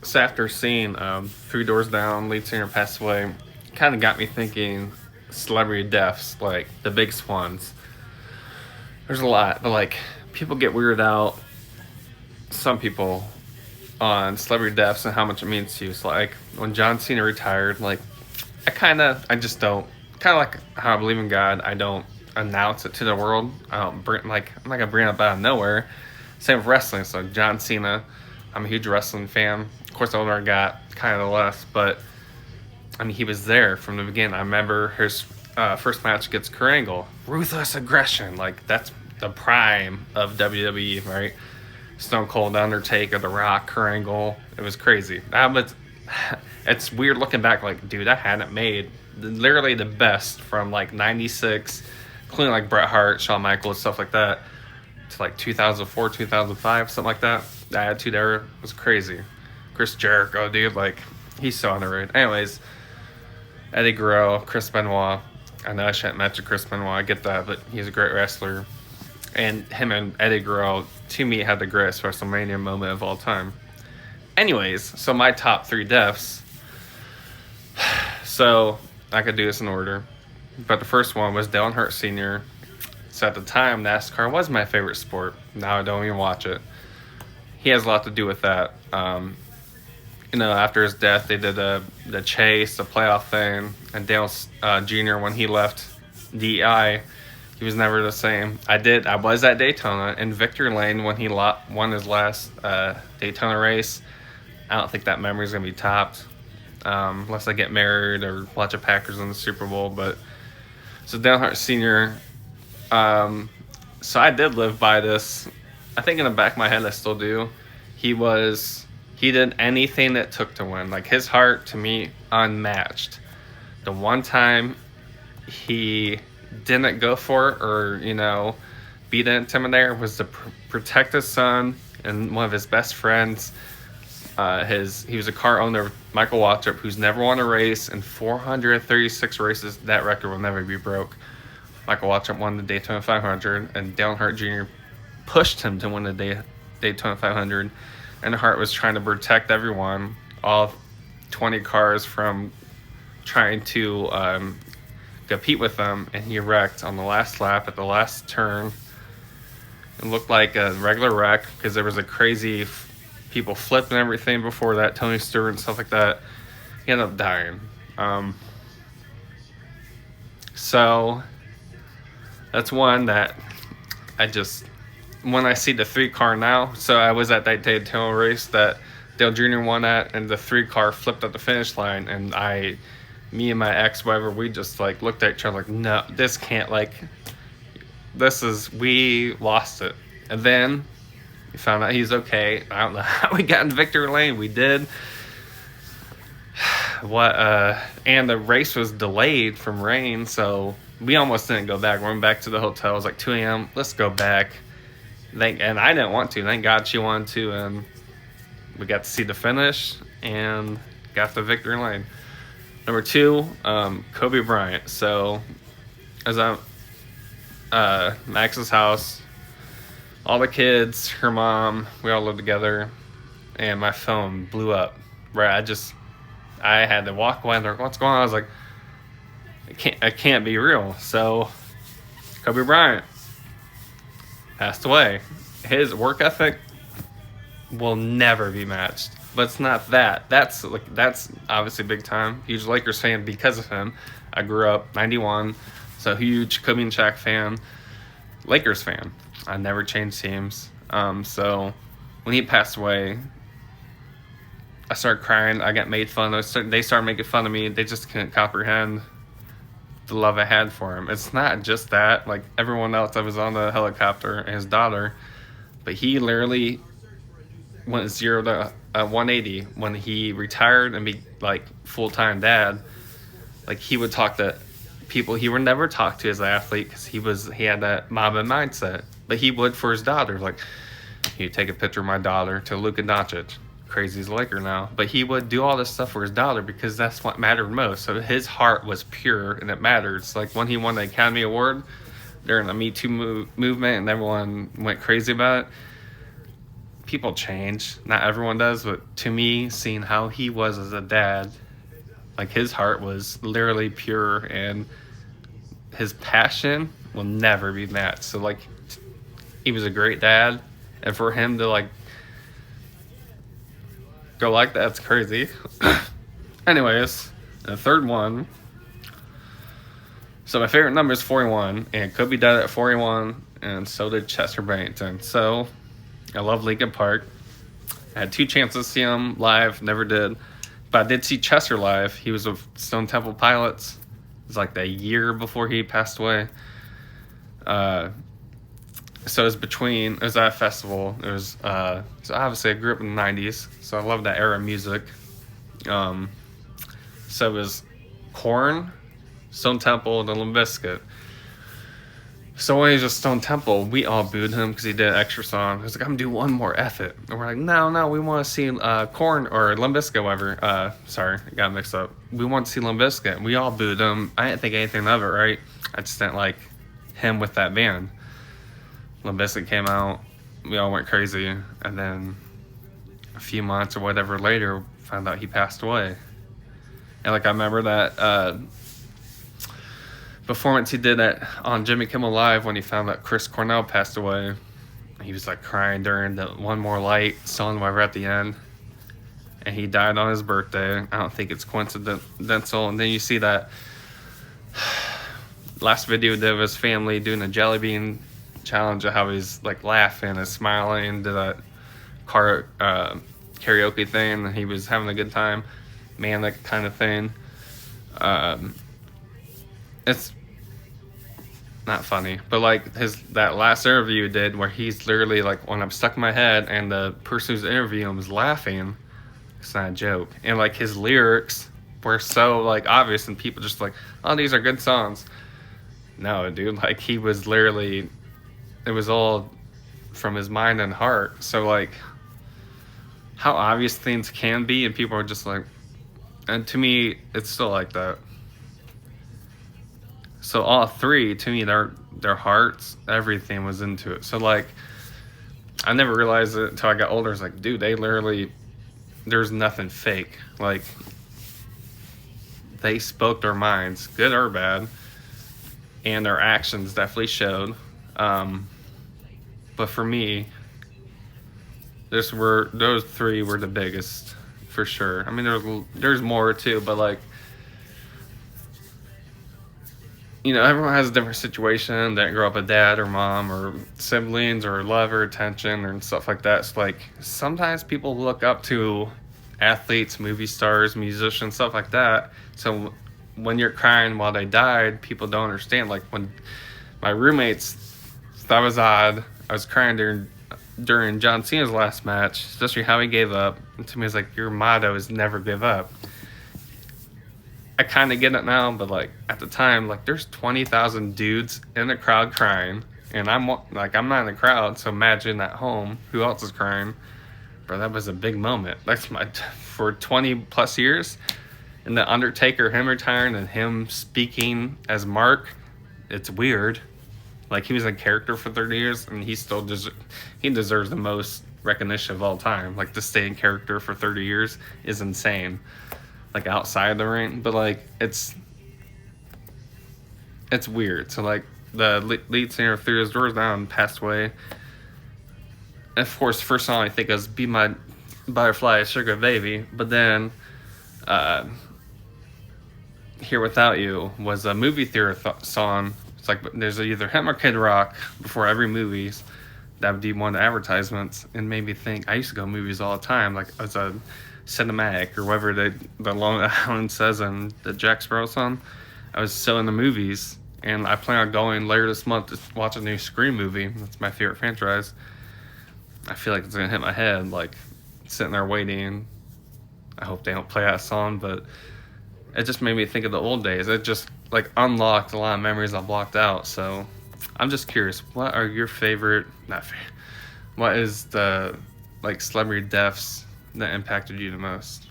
So after seeing Three Doors Down, lead singer passed away, kind of got me thinking celebrity deaths, like the biggest ones. There's a lot, but like people get weirded out. Some people on celebrity deaths and how much it means to you. So like when John Cena retired, like I just don't. Kind of like how I believe in God, I don't announce it to the world. I don't bring I'm not gonna bring it up out of nowhere. Same with wrestling. So John Cena, I'm a huge wrestling fan. Of course, the older I got, kind of the less. But I mean, he was there from the beginning. I remember his first match against Kurt Angle, ruthless aggression. Like that's the prime of WWE, right? Stone Cold, Undertaker, The Rock, Kurt Angle. It was crazy. But it's weird looking back. Like, dude, I hadn't made literally the best from like '96, including like Bret Hart, Shawn Michaels, stuff like that, to like 2004, 2005, something like that. The Attitude Era was crazy. Chris Jericho, dude, like he's so underrated. Anyways, Eddie Guerrero, Chris Benoit. I know I shouldn't mention Chris Benoit. I get that, but he's a great wrestler. And him and Eddie Guerrero, to me, had the greatest WrestleMania moment of all time. Anyways, so my top 3 deaths. So I could do this in order. But the first one was Dale Earnhardt Sr. So at the time, NASCAR was my favorite sport. Now I don't even watch it. He has a lot to do with that. After his death, they did the chase, the playoff thing. And Dale Jr., when he left DEI, he was never the same. I was at Daytona, and Victor Lane, when he won his last Daytona race, I don't think that memory is going to be topped. Unless I get married or watch a Packers in the Super Bowl. But so Dale Earnhardt Sr., so I did live by this. I think in the back of my head I still do. He did anything it took to win. Like his heart, to me, unmatched. The one time he didn't go for it or, be the intimidator was to protect his son and one of his best friends. He was a car owner, Michael Waltrip, who's never won a race in 436 races. That record will never be broke. Michael Waltrip won the Daytona 500, and Dale Earnhardt Jr. pushed him to win the Daytona 500. And Hart was trying to protect everyone, all 20 cars, from trying to compete with them, and he wrecked on the last lap at the last turn. It looked like a regular wreck because there was a crazy people flipping everything before that, Tony Stewart and stuff like that. He ended up dying. So that's one that when I see the 3 car now, so I was at that Daytona race that Dale Jr. won at, and the 3 car flipped at the finish line, and me and my ex, whatever, we just like looked at each other like, no, this can't, we lost it. And then we found out he's okay. I don't know how we got in Victory Lane. We did. And the race was delayed from rain, so we almost didn't go back. We went back to the hotel. It was like 2 a.m. Let's go back. And I didn't want to. Thank God she wanted to, and we got to see the finish and got to Victory Lane. Number 2, Kobe Bryant. So, as I'm Max's house, all the kids, her mom, we all lived together, and my phone blew up. Right, I had to walk away and they're like, what's going on? I was like, it can't be real. So, Kobe Bryant passed away. His work ethic will never be matched. But it's not that. That's obviously big time. Huge Lakers fan because of him. I grew up 91, so huge Kobe and Shaq fan. Lakers fan. I never changed teams. So when he passed away, I started crying. I got made fun of. They started making fun of me. They just couldn't comprehend the love I had for him. It's not just that. Like everyone else, I was on the helicopter and his daughter, but he literally went 0 to 180 when he retired and be like full-time dad. Like he would talk to people he would never talk to as an athlete because he had that Mamba mindset, but he would for his daughter. Like he'd take a picture of my daughter to Luka Doncic, crazy as a Laker now, but he would do all this stuff for his daughter because that's what mattered most. So his heart was pure and it mattered. It's like when he won the Academy Award during the Me Too movement and everyone went crazy about it, people change. Not everyone does, but to me, seeing how he was as a dad, like his heart was literally pure, and his passion will never be matched. So like, he was a great dad, and for him to like go like that's crazy. Anyways, the third one. So my favorite number is 41, and could be dead at 41, and so did Chester Bennington. So I love Linkin Park. I had 2 chances to see him live, never did. But I did see Chester live. He was with Stone Temple Pilots. It was like the year before he passed away. So it was at a festival. It was, so obviously I grew up in the 90s, so I love that era of music. So it was Korn, Stone Temple, and Limp Bizkit. So when he was just Stone Temple, we all booed him because he did an extra song. He was like, I'm gonna do one more F it. And we're like, no, we want to see Korn or Limp Bizkit, whatever. Sorry, I got mixed up. We want to see Limp Bizkit. We all booed him. I didn't think anything of it, right? I just didn't like him with that band. Limp Bizkit came out. We all went crazy. And then a few months or whatever later, found out he passed away. And like I remember that performance he did on Jimmy Kimmel Live when he found that Chris Cornell passed away. He was like crying during the One More Light song, whatever, at the end. And he died on his birthday. I don't think it's coincidental. And then you see that last video of his family doing a jelly bean challenge of how he's like laughing and smiling, did that karaoke thing, and he was having a good time, manic kind of thing. It's not funny, but like that last interview he did where he's literally like, when I'm stuck in my head and the person who's interviewing him is laughing, it's not a joke. And like his lyrics were so like obvious, and people just like, oh, these are good songs. No, dude, like he was literally, it was all from his mind and heart. So like how obvious things can be, and people are just like, and to me it's still like that. So all 3, to me, their hearts, everything was into it. So like, I never realized it until I got older. It's like, dude, they literally, there's nothing fake. Like, they spoke their minds, good or bad, and their actions definitely showed. But for me, those 3 were the biggest, for sure. I mean, there's more too, but like, you know, everyone has a different situation. They didn't grow up with dad or mom or siblings or love or attention and stuff like that. So like, sometimes people look up to athletes, movie stars, musicians, stuff like that. So when you're crying while they died, people don't understand. Like when my roommates, that was odd. I was crying during John Cena's last match, especially how he gave up. And to me, it's like, your motto is never give up. I kind of get it now, but like at the time, like there's 20,000 dudes in the crowd crying, and I'm not in the crowd, so imagine at home who else is crying. Bro, that was a big moment. That's for 20 plus years, and the Undertaker, him retiring and him speaking as Mark, it's weird. Like he was a character for 30 years, and he deserves the most recognition of all time. Like to stay in character for 30 years is insane. Like outside the ring, but like it's weird. So like the lead singer of Through His Doors Down passed away. And of course, first song I think is "Be My Butterfly, Sugar Baby," but then "Here Without You" was a movie theater song. It's like there's either him or Kid Rock before every movie. That would be one of the advertisements, and made me think. I used to go to movies all the time, like as a cinematic or whatever the Long Island says in the Jack Sparrow song. I was still in the movies, and I plan on going later this month to watch a new Scream movie. That's my favorite franchise. I feel like it's gonna hit my head, like sitting there waiting. I hope they don't play that song, but it just made me think of the old days. It just like unlocked a lot of memories I blocked out. So I'm just curious, what are your what is the like celebrity deaths that impacted you the most?